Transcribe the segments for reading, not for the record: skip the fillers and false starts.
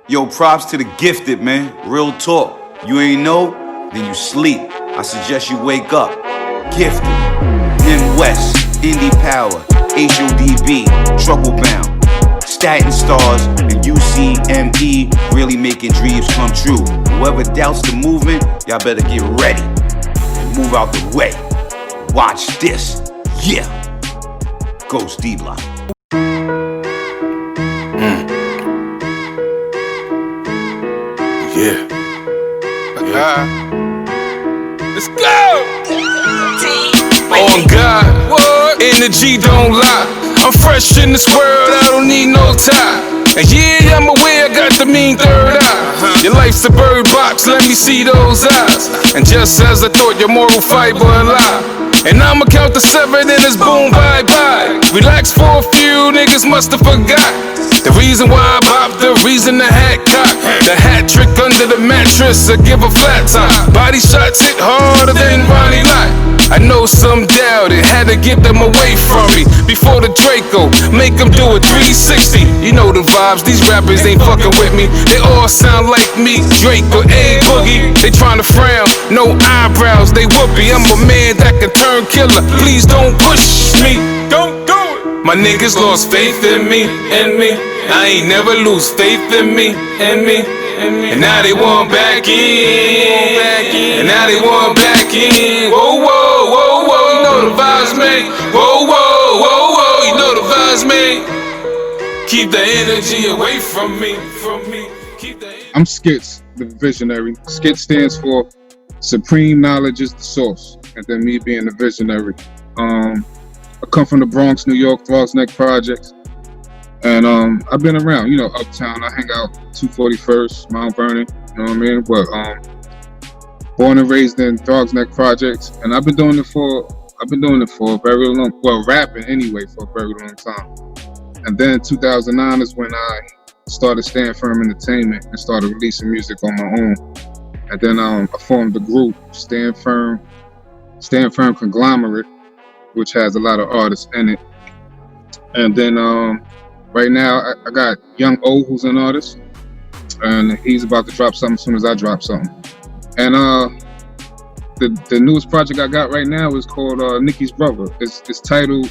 Yo, props to the gifted, man. Real talk. You ain't know, then you sleep. I suggest you wake up. Gifted. Nim West, Indie Power, HODB, Trouble Bound, Statin Stars, and UCME really making dreams come true. Whoever doubts the movement, y'all better get ready and move out the way. Watch this. Yeah. Ghost D-Block. Yeah. Let's go! On God, what? Energy don't lie. I'm fresh in this world, I don't need no tie. And yeah, I'm aware I got the mean third eye. Your life's a bird box, let me see those eyes. And just as I thought, your moral fiber a lie. And I'ma count to 7 and it's boom, bye-bye. Relax for a few, niggas must've forgot the reason why I bop, the reason the hat cock. The hat trick under the mattress, I give a flat time. Body shots hit harder than Ronnie Lott. I know some doubt it, had to get them away from me. Before the Draco, make them do a 360. You know the vibes, these rappers ain't fucking with me. They all sound like me, Drake or A Boogie. They tryna frown, no eyebrows, they whoopee. I'm a man that can turn killer, please don't push me. Don't do it. My niggas lost faith in me, I ain't never lose faith in me, and now they want back in, and now they want back in. Whoa, whoa, whoa, whoa, you know the vibes, man. Whoa, whoa, whoa, whoa, you know the vibes, man. Keep the energy away from me, Keep the energy. I'm Skitz, the visionary. Skitz stands for Supreme Knowledge is the Source, and then me being the visionary. I come from the Bronx, New York, Throgs Neck Projects. And I've been around, you know, uptown. I hang out 241st, Mount Vernon, you know what I mean? But born and raised in Throgs Neck Projects, and I've been doing it for a very long, well, rapping anyway, for a very long time. And then 2009 is when I started Stand Firm Entertainment and started releasing music on my own. And then I formed the group Stand Firm Conglomerate, which has a lot of artists in it. And then right now I got Young O, who's an artist, and he's about to drop something as soon as I drop something. And the newest project I got right now is called Nicki's Brother. It's titled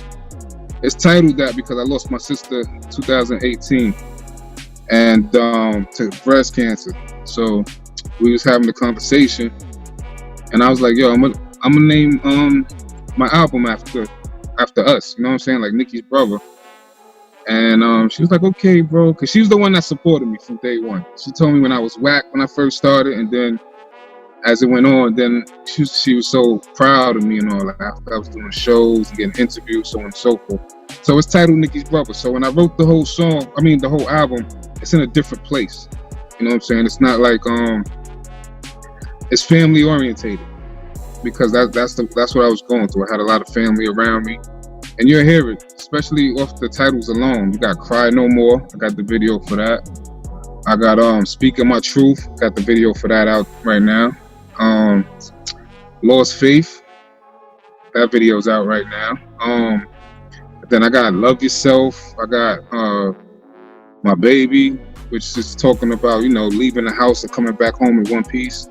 that because I lost my sister in 2018 and to breast cancer. So we was having a conversation, and I was like, yo, I'm gonna name my album after us, you know what I'm saying, like Nicki's Brother. And she was like, okay, bro, because she was the one that supported me from day one. She told me when I was whack when I first started, and then as it went on, then she was so proud of me and all that. After I was doing shows and getting interviews, so on and so forth. So it's titled Nicki's Brother. So when I wrote the whole album, it's in a different place. You know what I'm saying? It's not like it's family orientated, because that's what I was going through. I had a lot of family around me. And you'll hear it, especially off the titles alone. You got Cry No More, I got the video for that. I got Speaking My Truth, got the video for that out right now. Lost Faith, that video's out right now. Then I got Love Yourself, I got My Baby, which is talking about, you know, leaving the house and coming back home in one piece.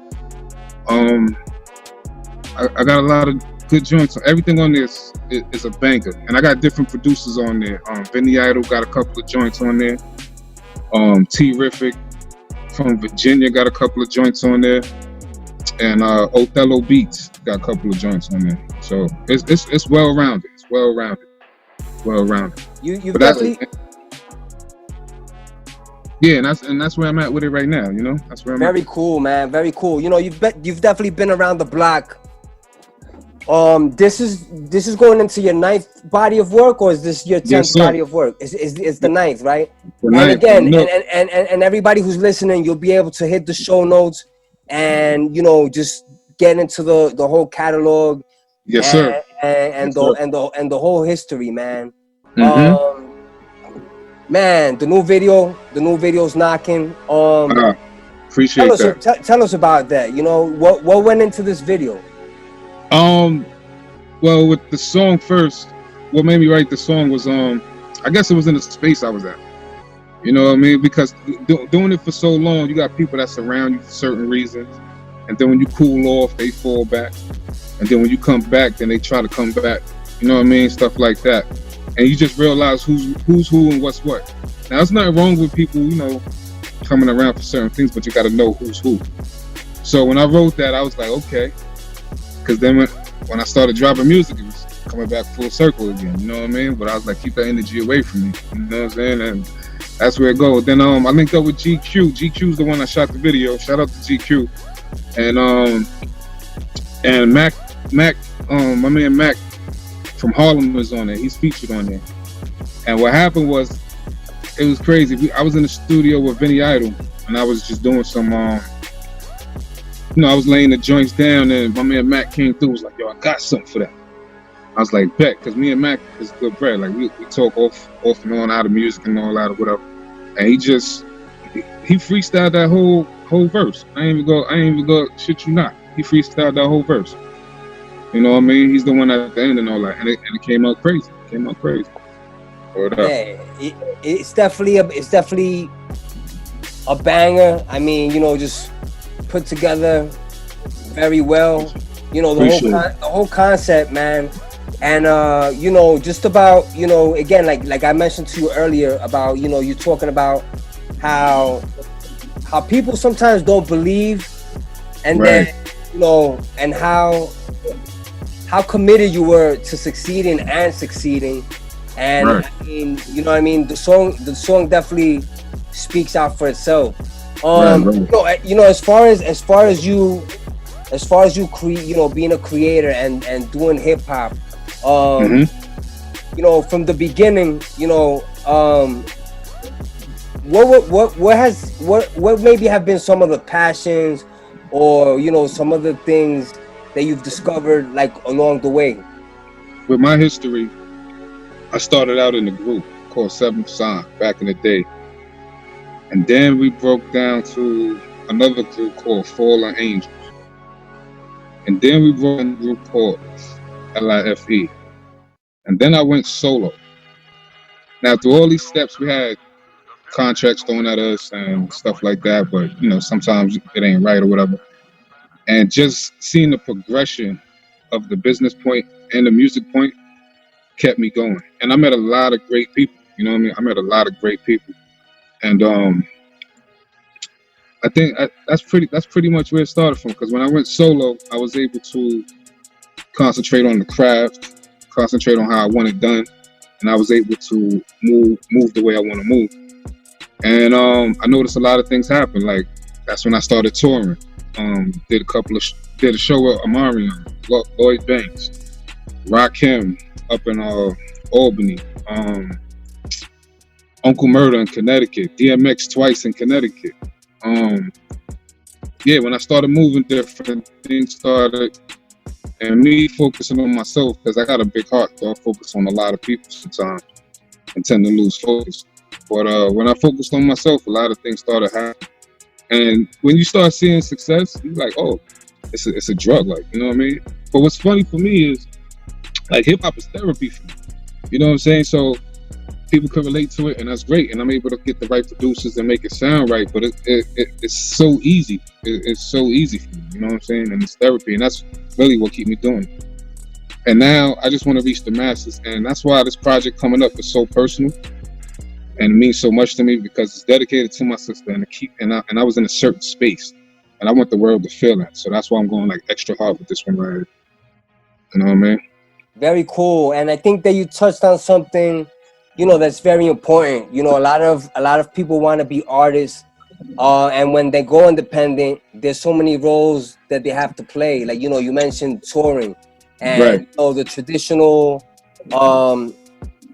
I got a lot of good joints. Everything on this is a banger, and I got different producers on there. Vinny Idol got a couple of joints on there. T-Rific from Virginia got a couple of joints on there, and Othello Beats got a couple of joints on there. So it's well rounded. It's well rounded. You've definitely. Yeah, and that's where I'm at with it right now. You know, that's where I'm Very at. cool, man. Very cool. You know, you've definitely been around the block. This is going into your 9th body of work, or is this your 10th body of work? It's the 9th, right? The and 9th, again, no. and everybody who's listening, you'll be able to hit the show notes and, you know, just get into the whole catalog. Yes, sir. And the whole history, man. Mm-hmm. Man, the new video's knocking. Appreciate that. Tell us about that. You know, what went into this video? Well, with the song first, what made me write the song was I guess it was in the space I was at. You know what I mean? Because doing it for so long, you got people that surround you for certain reasons, and then when you cool off, they fall back, and then when you come back, then they try to come back. You know what I mean? Stuff like that, and you just realize who's who and what's what. Now, there's nothing wrong with people, you know, coming around for certain things, but you got to know who's who. So when I wrote that, I was like, okay, because then when I started dropping music, it was coming back full circle again. You know what I mean? But I was like, keep that energy away from me. You know what I'm saying? And that's where it goes. Then I linked up with GQ. GQ's the one that shot the video. Shout out to GQ. And Mac, my man Mac from Harlem was on there. He's featured on there. And what happened was, it was crazy. I was in the studio with Vinny Idol, and I was just doing some, you know, I was laying the joints down, and my man Mac came through. Was like, yo, I got something for that. I was like, bet, because me and Mac is good bread. Like we talk off and on out of music and all that or whatever. And he freestyled that whole verse. I ain't even go shit you not. He freestyled that whole verse. You know what I mean? He's the one at the end and all that, and it came out crazy. Yeah, it's definitely a banger. I mean, you know, just put together very well. You know, the whole concept, man. And you know, just about, you know, again, like I mentioned to you earlier about, you know, you talking about how people sometimes don't believe, and right. then, you know, and how committed you were to succeeding. And right. I mean, you know what I mean? The song definitely speaks out for itself. Right. You know, as far as you create, you know, being a creator and doing hip hop, you know, from the beginning, you know, what maybe have been some of the passions, or, you know, some of the things that you've discovered like along the way? With my history, I started out in a group called Seventh Sign back in the day. And then we broke down to another group called Fallen Angels. And then we broke in a group called LIFE. And then I went solo. Now, through all these steps, we had contracts thrown at us and stuff like that, but, you know, sometimes it ain't right or whatever. And just seeing the progression of the business point and the music point kept me going. And I met a lot of great people, you know what I mean? I met a lot of great people. And I think that's pretty much where it started from, because when I went solo, I was able to concentrate on the craft, concentrate on how I want it done, and I was able to move the way I want to move. And I noticed a lot of things happen. Like, that's when I started touring. Did a show with Amarion, Lloyd Banks, Rakim up in Albany, Uncle Murder in Connecticut, DMX twice in Connecticut. Yeah, when I started moving, different things started, and me focusing on myself, because I got a big heart, so I focus on a lot of people sometimes and tend to lose focus. But when I focused on myself, a lot of things started happening. And when you start seeing success, you're like, oh, it's a drug, like, you know what I mean? But what's funny for me is, like, hip hop is therapy for me. You know what I'm saying? So people can relate to it, and that's great. And I'm able to get the right producers and make it sound right. But it's so easy. It's so easy for me. You know what I'm saying? And it's therapy, and that's really what keeps me doing it. And now I just want to reach the masses, and that's why this project coming up is so personal. And it means so much to me, because it's dedicated to my sister, and I was in a certain space, and I want the world to feel that. So that's why I'm going like extra hard with this one right here. You know what I mean? Very cool. And I think that you touched on something, you know, that's very important. You know, a lot of people want to be artists, and when they go independent, there's so many roles that they have to play. Like, you know, you mentioned touring, and right. You know, the traditional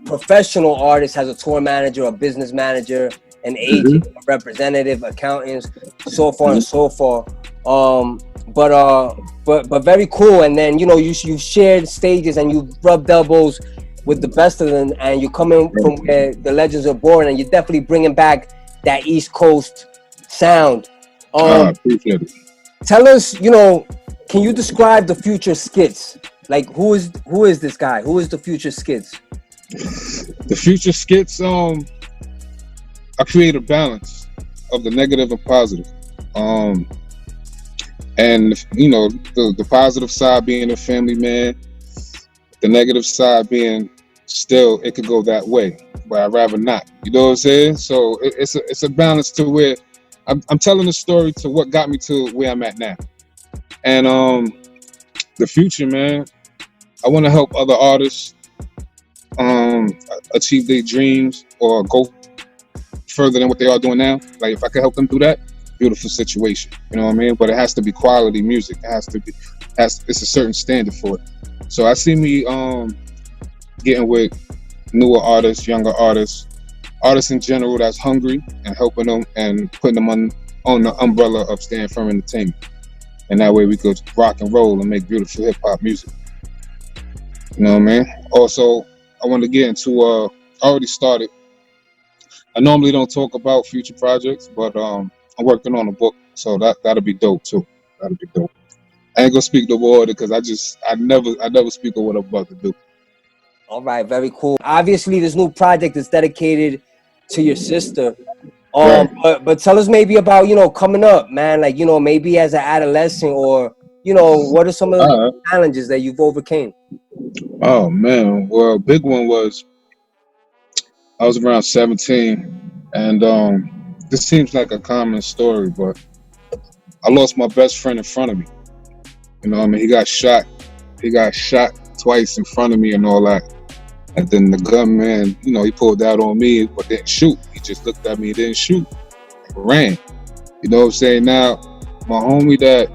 professional artist has a tour manager, a business manager, an agent, a representative, accountants, so far and so forth. But very cool. And then, you know, you've shared stages and you've rubbed elbows with the best of them, and you're coming from where the legends are born, and you're definitely bringing back that East Coast sound. Appreciate it. Tell us, you know, can you describe the future Skitz? Like, who is this guy? Who is the future Skitz? The future Skitz, I create a balance of the negative and positive. And you know, the positive side being a family man, the negative side being still it could go that way, but I'd rather not. You know what I'm saying? So it's a balance to where I'm telling the story to what got me to where I'm at now. And the future, man, I want to help other artists achieve their dreams or go further than what they are doing now. Like if I could help them do that, beautiful situation. You know what I mean? But it has to be quality music. It has to be, it's a certain standard for it. So I see me getting with newer artists, younger artists in general that's hungry, and helping them and putting them on the umbrella of Stand Firm Entertainment. And that way we could rock and roll and make beautiful hip hop music. You know what I mean? Also, I want to get into I already started. I normally don't talk about future projects, but I'm working on a book, so that'll be dope too. That'll be dope. I ain't gonna speak the word because I never speak of what I'm about to do. All right, very cool. Obviously, this new project is dedicated to your sister. Right. But tell us maybe about, you know, coming up, man. Like, you know, maybe as an adolescent, or, you know, what are some of the challenges that you've overcame? Oh man, well, big one was I was around 17, and this seems like a common story, but I lost my best friend in front of me. You know what I mean? He got shot twice in front of me and all that. And then the gunman, you know, he pulled out on me, but didn't shoot. He just looked at me, didn't shoot, ran. You know what I'm saying? Now, my homie that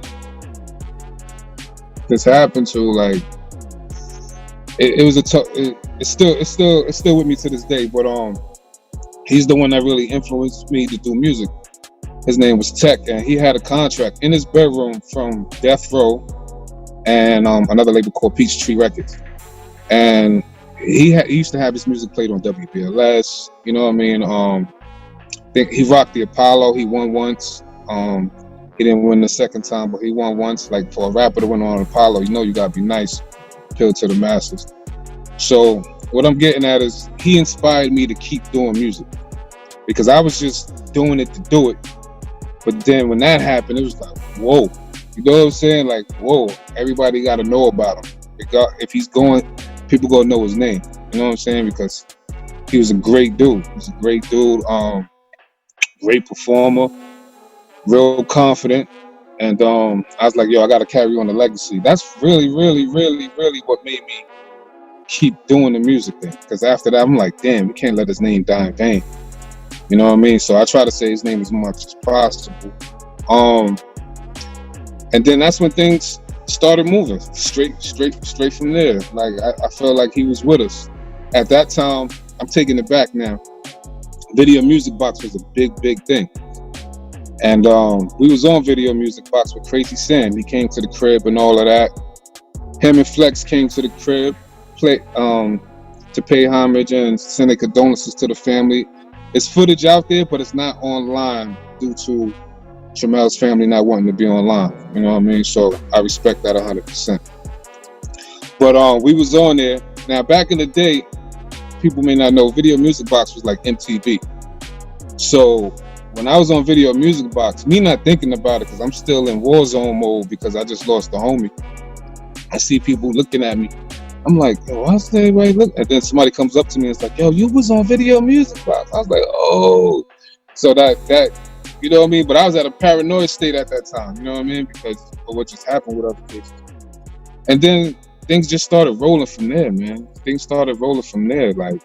this happened to, like, it was a tough. It's still with me to this day. But he's the one that really influenced me to do music. His name was Tech, and he had a contract in his bedroom from Death Row and another label called Peachtree Records. And he used to have his music played on WBLS. You know what I mean? He rocked the Apollo. He won once. He didn't win the second time, but he won once. Like, for a rapper to win on Apollo, you know you gotta be nice, appeal to the masses. So what I'm getting at is he inspired me to keep doing music, because I was just doing it to do it. But then when that happened, it was like, whoa. You know what I'm saying? Like, whoa, everybody got to know about him. If he's going, people gonna know his name. You know what I'm saying? Because he was a great dude. He was a great dude, great performer, real confident. And I was like, yo, I got to carry on the legacy. That's really, really, really, really what made me keep doing the music thing. Because after that, I'm like, damn, we can't let his name die in vain. You know what I mean? So I try to say his name as much as possible. And then that's when things started moving straight from there. Like I felt like he was with us. At that time, I'm taking it back now. Video Music Box was a big thing. And we was on Video Music Box with Crazy Sam. He came to the crib and all of that. Him and Flex came to the crib to pay homage and send their condolences to the family. It's footage out there, but it's not online due to Tramel's family not wanting to be online. You know what I mean? So I respect that 100%. But we was on there. Now, back in the day, people may not know, Video Music Box was like MTV. So when I was on Video Music Box, me not thinking about it, because I'm still in war zone mode because I just lost the homie. I see people looking at me. I'm like, yo, why's everybody look? And then somebody comes up to me and it's like, yo, you was on Video Music Box. I was like, oh. So that, you know what I mean? But I was at a paranoid state at that time, you know what I mean? Because of what just happened with other cases. And then things just started rolling from there, man. Things started rolling from there. Like,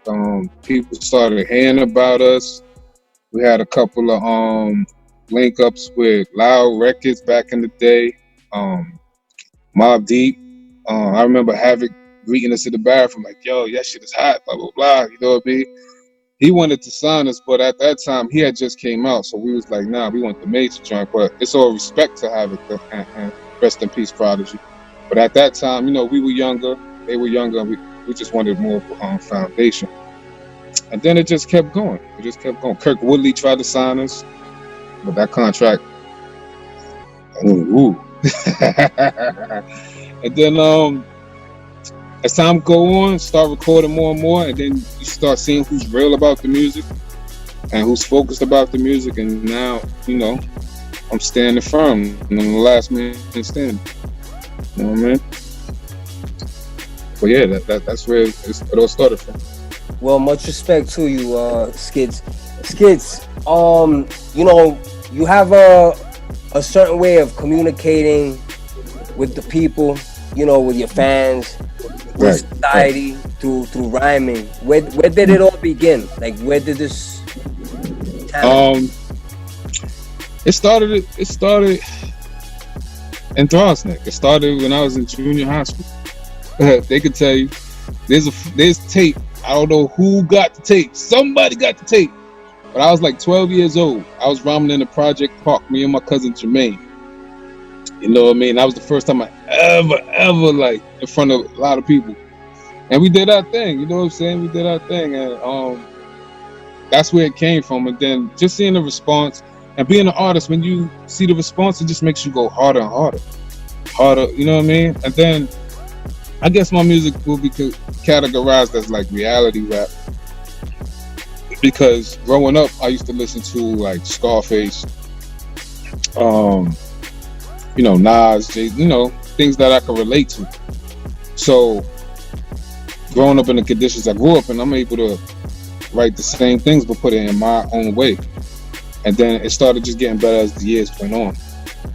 people started hearing about us. We had a couple of link-ups with Loud Records back in the day. Mobb Deep. I remember Havoc greeting us in the bathroom like, yo, that shit is hot, blah, blah, blah. You know what I mean? He wanted to sign us, but at that time, he had just came out. So we was like, nah, we want the major joint. But it's all respect to Havoc, and rest in peace, Prodigy. But at that time, you know, we were younger. They were younger. We just wanted more foundation. And then it just kept going. It just kept going. Kirk Woodley tried to sign us, but that contract, ooh. And then as time go on, start recording more and more, and then you start seeing who's real about the music. and who's focused about the music. And now, you know, I'm standing firm, and I'm the last man standing. You know what I mean? But yeah, that's where it all started from. Well, much respect to you, Skitz. Skitz, you know, you have a certain way of communicating with the people, you know, with your fans, with society, through rhyming. Where did it all begin? Like, where did this talent? It started in Throsneck. It started when I was in junior high school. They could tell you there's tape. I don't know who got the tape. Somebody got the tape. But I was like 12 years old. I was rhyming in the Project Park, me and my cousin Jermaine. You know what I mean? That was the first time I ever like in front of a lot of people. And we did our thing, you know what I'm saying? We did our thing, and that's where it came from. And then just seeing the response and being an artist, when you see the response, it just makes you go harder and harder, you know what I mean? And then I guess my music will be categorized as like reality rap, because growing up I used to listen to like Scarface, you know, Nas, Jay, you know, things that I could relate to. So growing up in the conditions I grew up in, I'm able to write the same things but put it in my own way. And then it started just getting better as the years went on.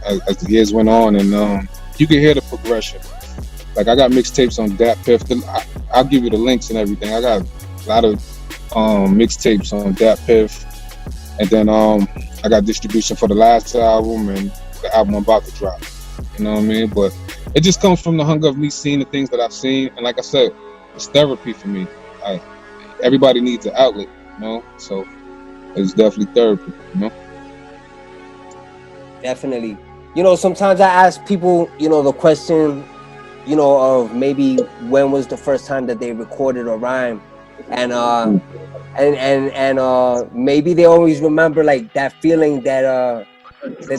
As the years went on, and you can hear the progression. Like I got mixtapes on Dat-Piff. I'll give you the links and everything. I got a lot of mixtapes on Dat-Piff, and then I got distribution for the last album and the album I'm about to drop. You know what I mean? But it just comes from the hunger of me seeing the things that I've seen, and like I said, it's therapy for me. Everybody needs an outlet, you know. So it's definitely therapy, you know. Definitely. You know, sometimes I ask people, you know, the question, you know, of maybe when was the first time that they recorded a rhyme, and maybe they always remember like that feeling that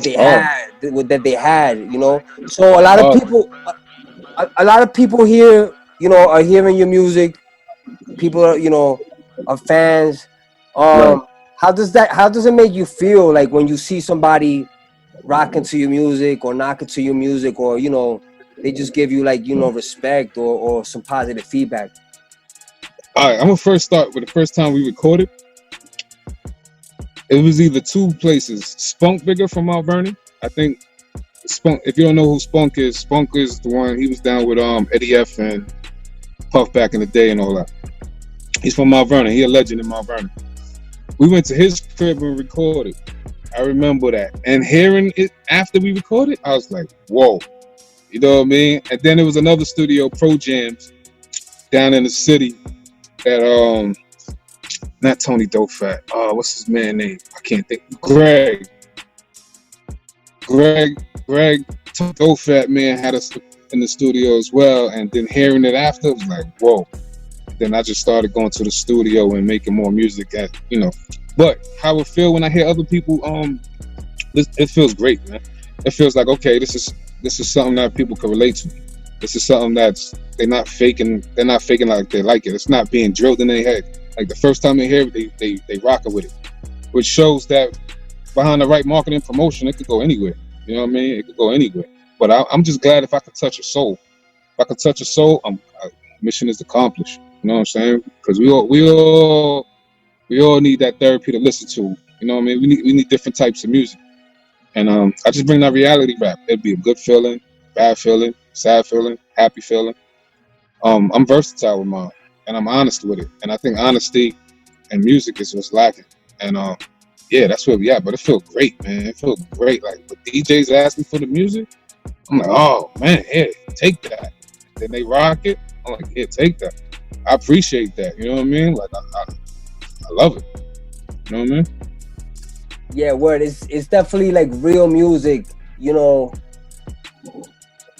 they had, you know. So a lot of people here, you know, are hearing your music. People are, you know, are fans. How does it make you feel like when you see somebody rocking to your music or knocking to your music, or, you know, they just give you like, you know, respect or some positive feedback? All right, I'm gonna first start with the first time we recorded. It was either two places. Spunk Bigger from Mount Vernon. I think Spunk, if you don't know who Spunk is the one, he was down with Eddie F and Puff back in the day and all that. He's from Mount Vernon. He a legend in Mount Vernon. We went to his crib and recorded. I remember that. And hearing it after we recorded, I was like, whoa. You know what I mean? And then there was another studio, Pro Jams, down in the city that not Tony Dofat. What's his man name? I can't think. Greg Dofat, man, had us in the studio as well. And then hearing it after, it was like, whoa. Then I just started going to the studio and making more music, at, you know. But how it feel when I hear other people, it feels great, man. It feels like, okay, this is something that people can relate to. This is something that's they're not faking like they like it. It's not being drilled in their head. Like the first time they hear it, they rock it with it. Which shows that behind the right marketing promotion, it could go anywhere. You know what I mean? It could go anywhere. But I'm just glad if I could touch a soul. If I could touch a soul, mission is accomplished. You know what I'm saying? Because we all need that therapy to listen to. You know what I mean? We need different types of music. And I just bring that reality rap. It'd be a good feeling, bad feeling, sad feeling, happy feeling. I'm versatile with mine, and I'm honest with it. And I think honesty and music is what's lacking. And yeah, that's where we at. But it feels great, man. It feels great. Like when DJs ask me for the music, I'm like, oh man, here, take that. Then they rock it. I'm like, here, take that. I appreciate that. You know what I mean? Like I love it. You know what I mean? Yeah, word. It's definitely like real music. You know,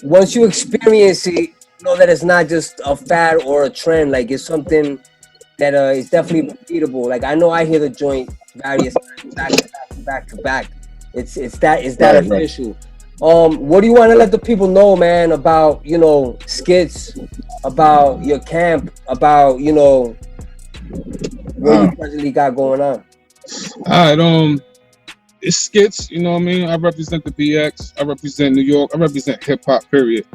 once you experience it, you know that it's not just a fad or a trend. Like it's something that is definitely repeatable. Like I know I hear the joint various times, back to back. It's that official. What do you want to let the people know, man, about, you know, Skitz, about your camp, about, you know, what you presently got going on? All right, it's Skitz. You know what I mean? I represent the BX. I represent New York. I represent hip hop. Period.